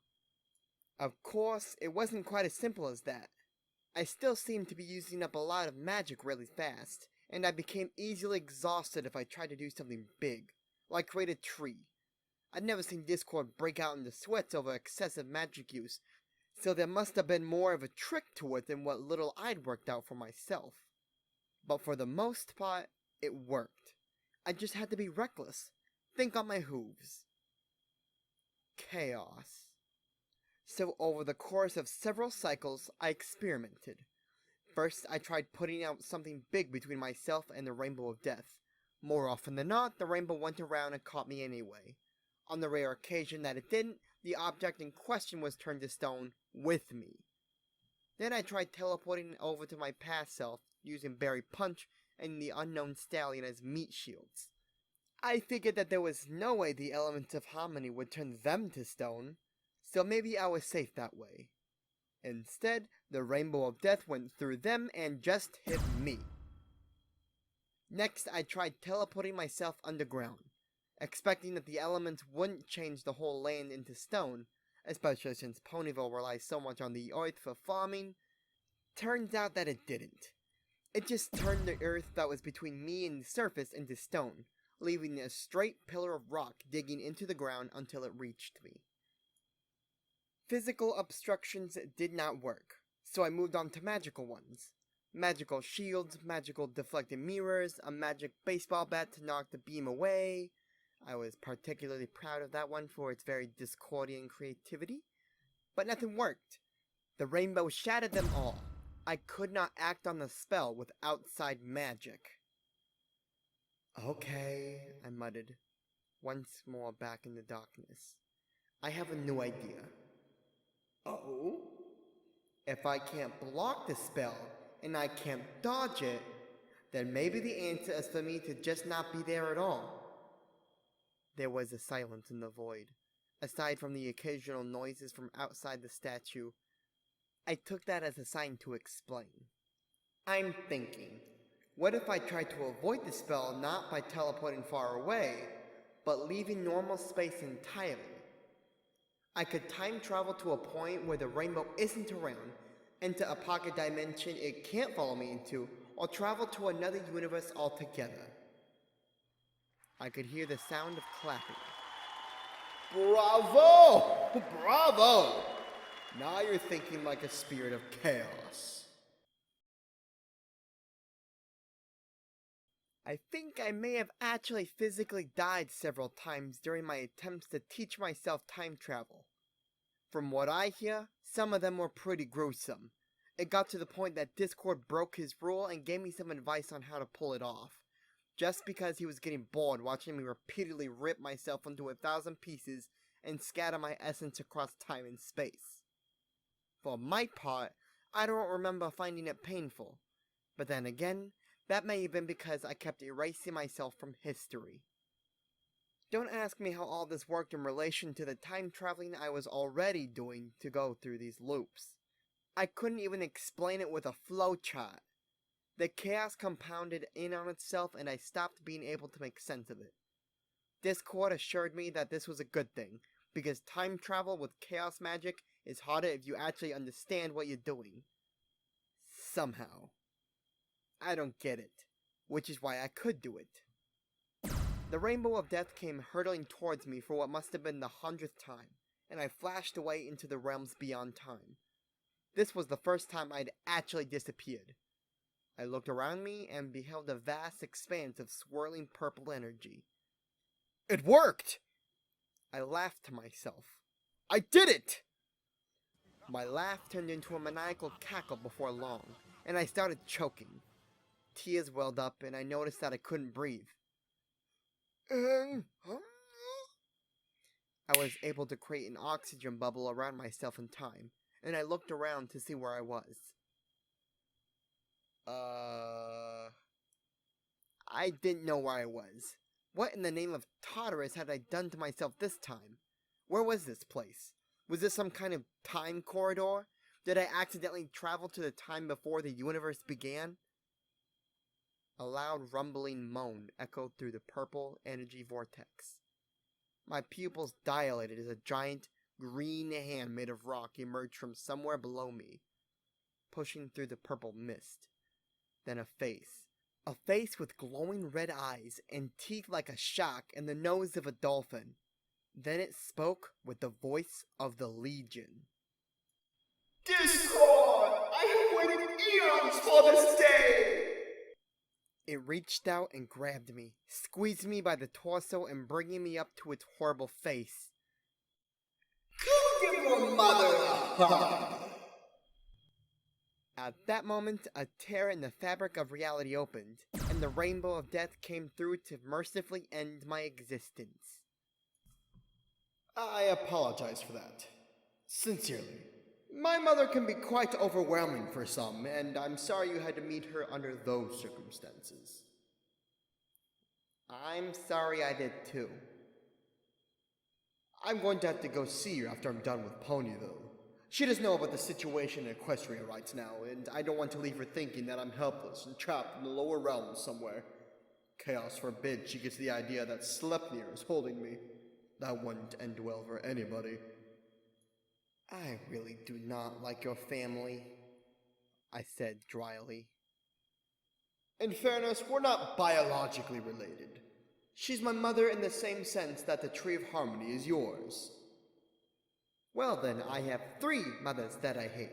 Of course, it wasn't quite as simple as that. I still seemed to be using up a lot of magic really fast, and I became easily exhausted if I tried to do something big, like create a tree. I'd never seen Discord break out into sweats over excessive magic use, so there must have been more of a trick to it than what little I'd worked out for myself. But for the most part, it worked. I just had to be reckless. Think on my hooves. Chaos. So over the course of several cycles, I experimented. First, I tried putting out something big between myself and the Rainbow of Death. More often than not, the rainbow went around and caught me anyway. On the rare occasion that it didn't, the object in question was turned to stone with me. Then I tried teleporting over to my past self, using Berry Punch and the Unknown Stallion as meat shields. I figured that there was no way the elements of harmony would turn them to stone, so maybe I was safe that way. Instead, the Rainbow of Death went through them and just hit me. Next, I tried teleporting myself underground, expecting that the elements wouldn't change the whole land into stone, especially since Ponyville relies so much on the earth for farming. Turns out that it didn't. It just turned the earth that was between me and the surface into stone, leaving a straight pillar of rock digging into the ground until it reached me. Physical obstructions did not work, so I moved on to magical ones. Magical shields, magical deflecting mirrors, a magic baseball bat to knock the beam away. I was particularly proud of that one for its very Discordian creativity. But nothing worked. The rainbow shattered them all. I could not act on the spell with outside magic. Okay, I muttered, once more back in the darkness. I have a new idea. Oh? If I can't block the spell, and I can't dodge it, then maybe the answer is for me to just not be there at all. There was a silence in the void. Aside from the occasional noises from outside the statue, I took that as a sign to explain. I'm thinking, what if I tried to avoid the spell not by teleporting far away, but leaving normal space entirely? I could time travel to a point where the rainbow isn't around, into a pocket dimension it can't follow me into, or travel to another universe altogether. I could hear the sound of clapping. Bravo! Bravo! Now you're thinking like a spirit of chaos. I think I may have actually physically died several times during my attempts to teach myself time travel. From what I hear, some of them were pretty gruesome. It got to the point that Discord broke his rule and gave me some advice on how to pull it off, just because he was getting bored watching me repeatedly rip myself into 1,000 pieces and scatter my essence across time and space. For my part, I don't remember finding it painful, but then again, that may have been because I kept erasing myself from history. Don't ask me how all this worked in relation to the time traveling I was already doing to go through these loops. I couldn't even explain it with a flowchart. The chaos compounded in on itself and I stopped being able to make sense of it. Discord assured me that this was a good thing, because time travel with chaos magic is harder if you actually understand what you're doing. Somehow. I don't get it, which is why I could do it. The rainbow of death came hurtling towards me for what must have been the 100th time, and I flashed away into the realms beyond time. This was the first time I'd actually disappeared. I looked around me and beheld a vast expanse of swirling purple energy. It worked! I laughed to myself. I did it! My laugh turned into a maniacal cackle before long, and I started choking. Tears welled up, and I noticed that I couldn't breathe. I was able to create an oxygen bubble around myself in time, and I looked around to see where I was. I didn't know where I was. What in the name of Tartarus had I done to myself this time? Where was this place? Was this some kind of time corridor? Did I accidentally travel to the time before the universe began? A loud rumbling moan echoed through the purple energy vortex. My pupils dilated as a giant, green hand made of rock emerged from somewhere below me, pushing through the purple mist. Then a face. A face with glowing red eyes and teeth like a shark and the nose of a dolphin. Then it spoke with the voice of the Legion. Discord! I have waited eons for this day! It reached out and grabbed me, squeezed me by the torso and bringing me up to its horrible face. Go give your mother a hug! At that moment, a tear in the fabric of reality opened, and the rainbow of death came through to mercifully end my existence. I apologize for that. Sincerely. My mother can be quite overwhelming for some, and I'm sorry you had to meet her under those circumstances. I'm sorry I did too. I'm going to have to go see her after I'm done with Pony, though. She doesn't know about the situation in Equestria right now, and I don't want to leave her thinking that I'm helpless and trapped in the lower realms somewhere. Chaos forbid she gets the idea that Sleipnir is holding me. That wouldn't end well for anybody. I really do not like your family, I said dryly. In fairness, we're not biologically related. She's my mother in the same sense that the Tree of Harmony is yours. Well then, I have 3 mothers that I hate,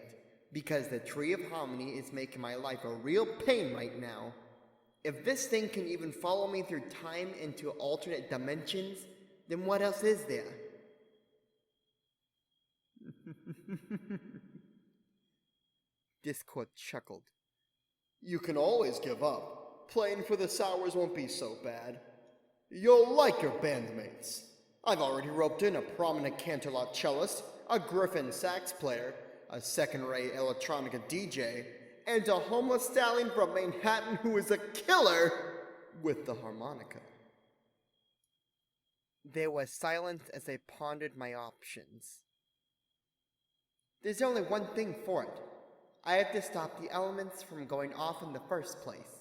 Because the Tree of Harmony is making my life a real pain right now. If this thing can even follow me through time into alternate dimensions, then what else is there? Discord chuckled. You can always give up. Playing for the Sours won't be so bad. You'll like your bandmates. I've already roped in a prominent Canterlot cellist, a Griffin sax player, a second-rate electronica DJ, and a homeless stallion from Manhattan who is a killer with the harmonica. There was silence as I pondered my options. There's only one thing for it. I have to stop the elements from going off in the first place.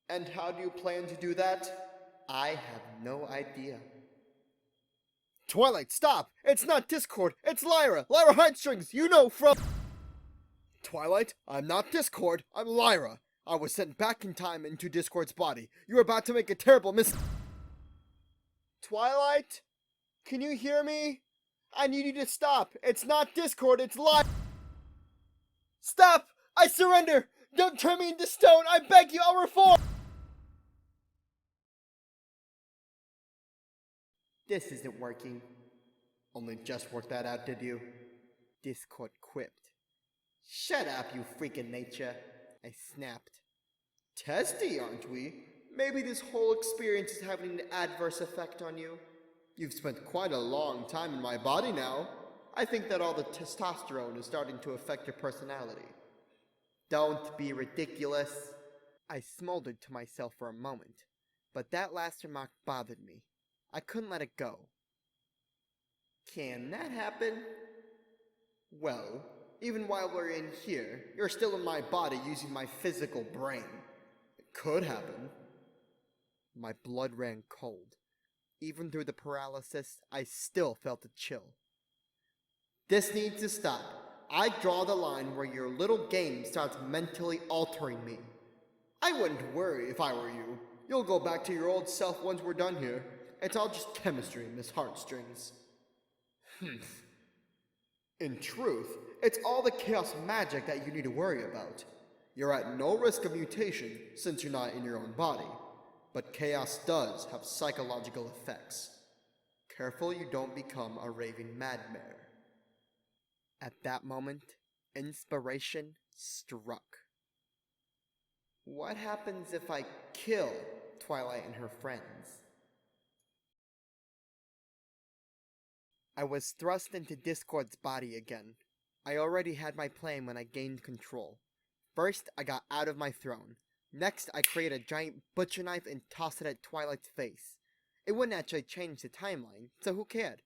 And how do you plan to do that? I have no idea. Twilight, stop! It's not Discord, it's Lyra! Lyra Heartstrings, you know from— Twilight, I'm not Discord, I'm Lyra. I was sent back in time into Discord's body. You're about to make a terrible Twilight? Can you hear me? I need you to stop. It's not Discord, it's Lyra. Stop! I surrender! Don't turn me into stone! I beg you, I'll reform! This isn't working. Only just worked that out, did you? Discord quipped. Shut up, you freaking nature. I snapped. Testy, aren't we? Maybe this whole experience is having an adverse effect on you. You've spent quite a long time in my body now. I think that all the testosterone is starting to affect your personality. Don't be ridiculous. I smoldered to myself for a moment, but that last remark bothered me. I couldn't let it go. Can that happen? Well, even while we're in here, you're still in my body using my physical brain. It could happen. My blood ran cold. Even through the paralysis, I still felt a chill. This needs to stop. I draw the line where your little game starts mentally altering me. I wouldn't worry if I were you. You'll go back to your old self once we're done here. It's all just chemistry, Miss Heartstrings. In truth, it's all the chaos magic that you need to worry about. You're at no risk of mutation since you're not in your own body, but chaos does have psychological effects. Careful you don't become a raving madmare. At that moment, inspiration struck. What happens if I kill Twilight and her friends? I was thrust into Discord's body again. I already had my plan when I gained control. First, I got out of my throne. Next, I created a giant butcher knife and tossed it at Twilight's face. It wouldn't actually change the timeline, so who cared?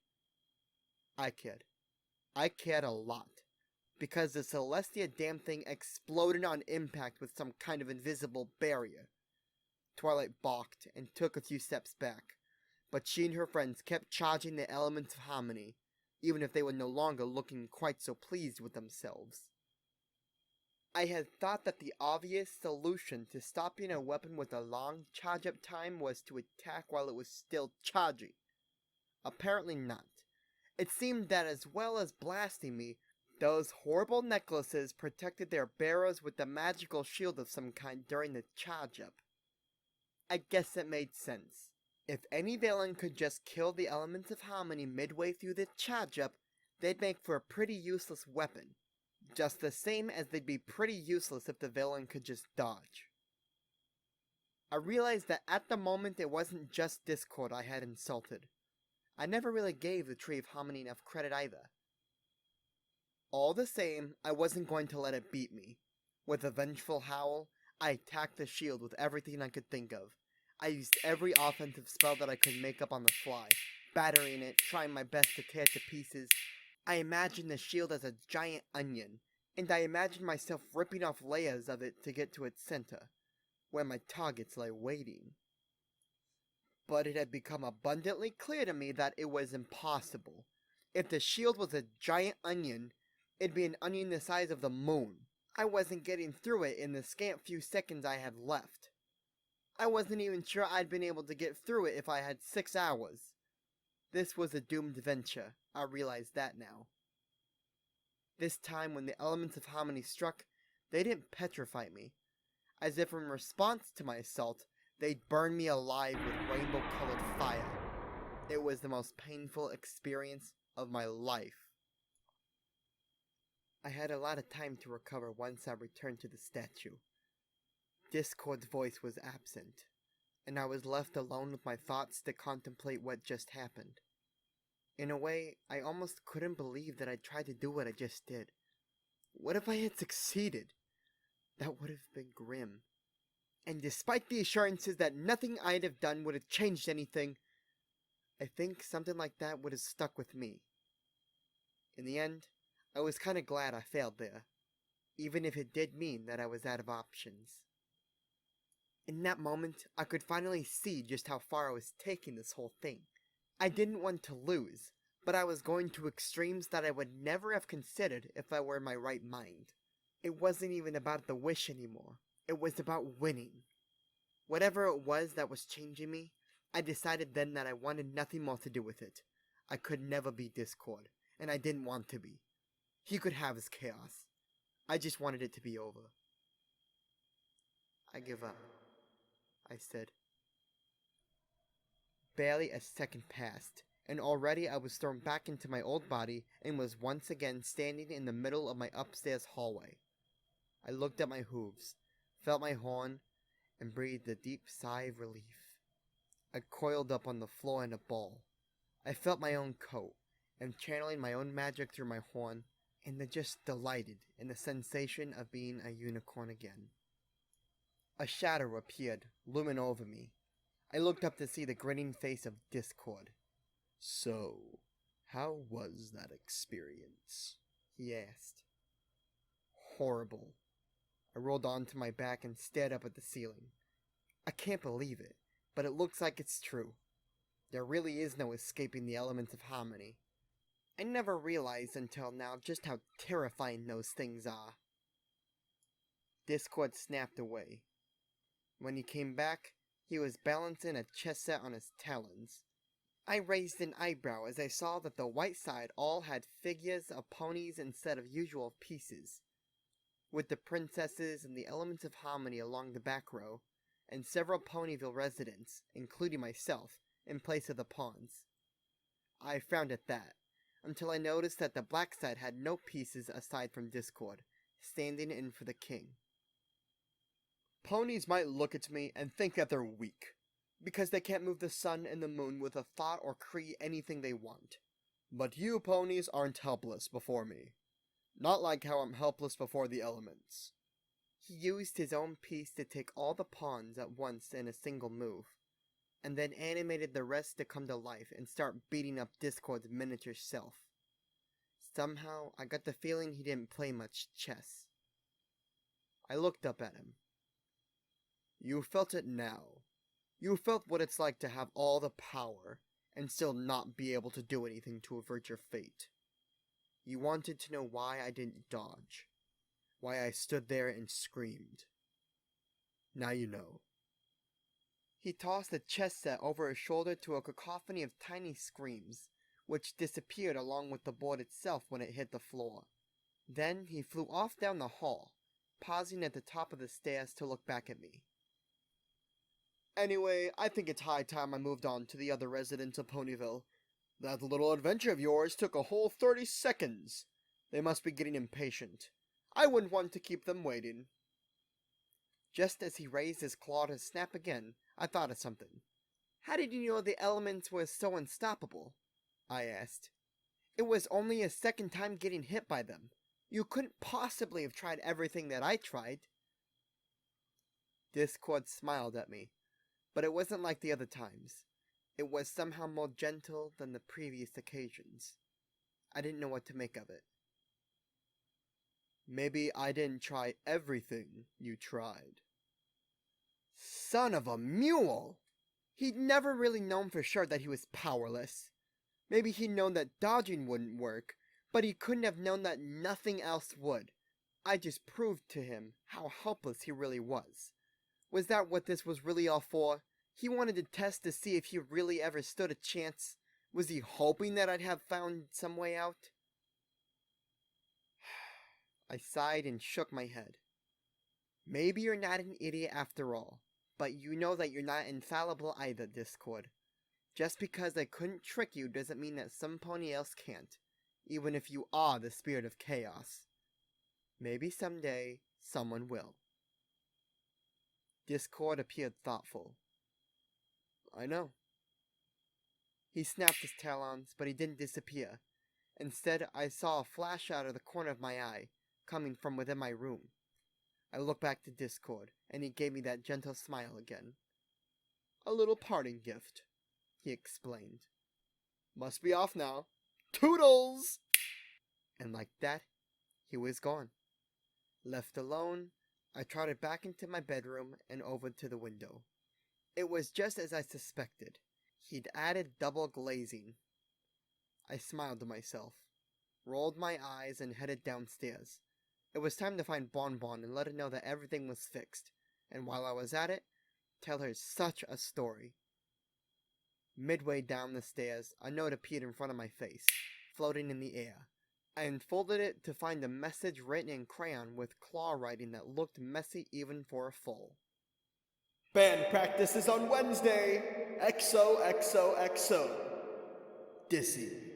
I cared. I cared a lot. Because the Celestia damn thing exploded on impact with some kind of invisible barrier. Twilight balked and took a few steps back. But she and her friends kept charging the elements of harmony, even if they were no longer looking quite so pleased with themselves. I had thought that the obvious solution to stopping a weapon with a long charge-up time was to attack while it was still charging. Apparently not. It seemed that as well as blasting me, those horrible necklaces protected their bearers with a magical shield of some kind during the charge-up. I guess it made sense. If any villain could just kill the elements of harmony midway through the charge-up, they'd make for a pretty useless weapon. Just the same as they'd be pretty useless if the villain could just dodge. I realized that at the moment it wasn't just Discord I had insulted. I never really gave the Tree of Harmony enough credit either. All the same, I wasn't going to let it beat me. With a vengeful howl, I attacked the shield with everything I could think of. I used every offensive spell that I could make up on the fly, battering it, trying my best to tear it to pieces. I imagined the shield as a giant onion, and I imagined myself ripping off layers of it to get to its center, where my targets lay waiting. But it had become abundantly clear to me that it was impossible. If the shield was a giant onion, it'd be an onion the size of the moon. I wasn't getting through it in the scant few seconds I had left. I wasn't even sure I'd been able to get through it if I had 6 hours. This was a doomed venture. I realized that now. This time, when the elements of harmony struck, they didn't petrify me. As if in response to my assault, they'd burn me alive with rainbow-colored fire. It was the most painful experience of my life. I had a lot of time to recover once I returned to the statue. Discord's voice was absent, and I was left alone with my thoughts to contemplate what just happened. In a way, I almost couldn't believe that I tried to do what I just did. What if I had succeeded? That would have been grim. And despite the assurances that nothing I'd have done would have changed anything, I think something like that would have stuck with me. In the end, I was kinda glad I failed there, even if it did mean that I was out of options. In that moment, I could finally see just how far I was taking this whole thing. I didn't want to lose, but I was going to extremes that I would never have considered if I were in my right mind. It wasn't even about the wish anymore. It was about winning. Whatever it was that was changing me, I decided then that I wanted nothing more to do with it. I could never be Discord, and I didn't want to be. He could have his chaos. I just wanted it to be over. I give up, I said. Barely a second passed, and already I was thrown back into my old body and was once again standing in the middle of my upstairs hallway. I looked at my hooves, felt my horn, and breathed a deep sigh of relief. I coiled up on the floor in a ball. I felt my own coat, and channeling my own magic through my horn, and then just delighted in the sensation of being a unicorn again. A shadow appeared, looming over me. I looked up to see the grinning face of Discord. "So, how was that experience?" he asked. Horrible. I rolled onto my back and stared up at the ceiling. I can't believe it, but it looks like it's true. There really is no escaping the elements of harmony. I never realized until now just how terrifying those things are. Discord snapped away. When he came back, he was balancing a chess set on his talons. I raised an eyebrow as I saw that the white side all had figures of ponies instead of usual pieces, with the princesses and the elements of harmony along the back row, and several Ponyville residents, including myself, in place of the pawns. I frowned at that, until I noticed that the black side had no pieces aside from Discord, standing in for the king. "Ponies might look at me and think that they're weak, because they can't move the sun and the moon with a thought or create anything they want. But you ponies aren't helpless before me. Not like how I'm helpless before the elements." He used his own piece to take all the pawns at once in a single move, and then animated the rest to come to life and start beating up Discord's miniature self. Somehow, I got the feeling he didn't play much chess. I looked up at him. "You felt it now. You felt what it's like to have all the power, and still not be able to do anything to avert your fate. You wanted to know why I didn't dodge. Why I stood there and screamed. Now you know." He tossed the chess set over his shoulder to a cacophony of tiny screams, which disappeared along with the board itself when it hit the floor. Then he flew off down the hall, pausing at the top of the stairs to look back at me. "Anyway, I think it's high time I moved on to the other residents of Ponyville. That little adventure of yours took a whole 30 seconds. They must be getting impatient. I wouldn't want to keep them waiting." Just as he raised his claw to snap again, I thought of something. "How did you know the elements were so unstoppable?" I asked. "It was only a second time getting hit by them. You couldn't possibly have tried everything that I tried." Discord smiled at me, but it wasn't like the other times. It was somehow more gentle than the previous occasions. I didn't know what to make of it. "Maybe I didn't try everything you tried." Son of a mule! He'd never really known for sure that he was powerless. Maybe he'd known that dodging wouldn't work, but he couldn't have known that nothing else would. I just proved to him how helpless he really was. Was that what this was really all for? He wanted to test to see if he really ever stood a chance. Was he hoping that I'd have found some way out? I sighed and shook my head. Maybe you're not an idiot after all, but you know that you're not infallible either, Discord. Just because I couldn't trick you doesn't mean that some pony else can't, even if you are the spirit of chaos. Maybe someday someone will. Discord appeared thoughtful. I know. He snapped his talons, but he didn't disappear. Instead, I saw a flash out of the corner of my eye, coming from within my room. I looked back to Discord, and he gave me that gentle smile again. A little parting gift, he explained. Must be off now. Toodles! And like that, he was gone. Left alone, I trotted back into my bedroom and over to the window. It was just as I suspected. He'd added double glazing. I smiled to myself, rolled my eyes, and headed downstairs. It was time to find Bon Bon and let her know that everything was fixed, and while I was at it, tell her such a story. Midway down the stairs, a note appeared in front of my face, floating in the air. I unfolded it to find a message written in crayon with claw writing that looked messy even for a foal. Band practice is on Wednesday. XOXOXO. Dissy.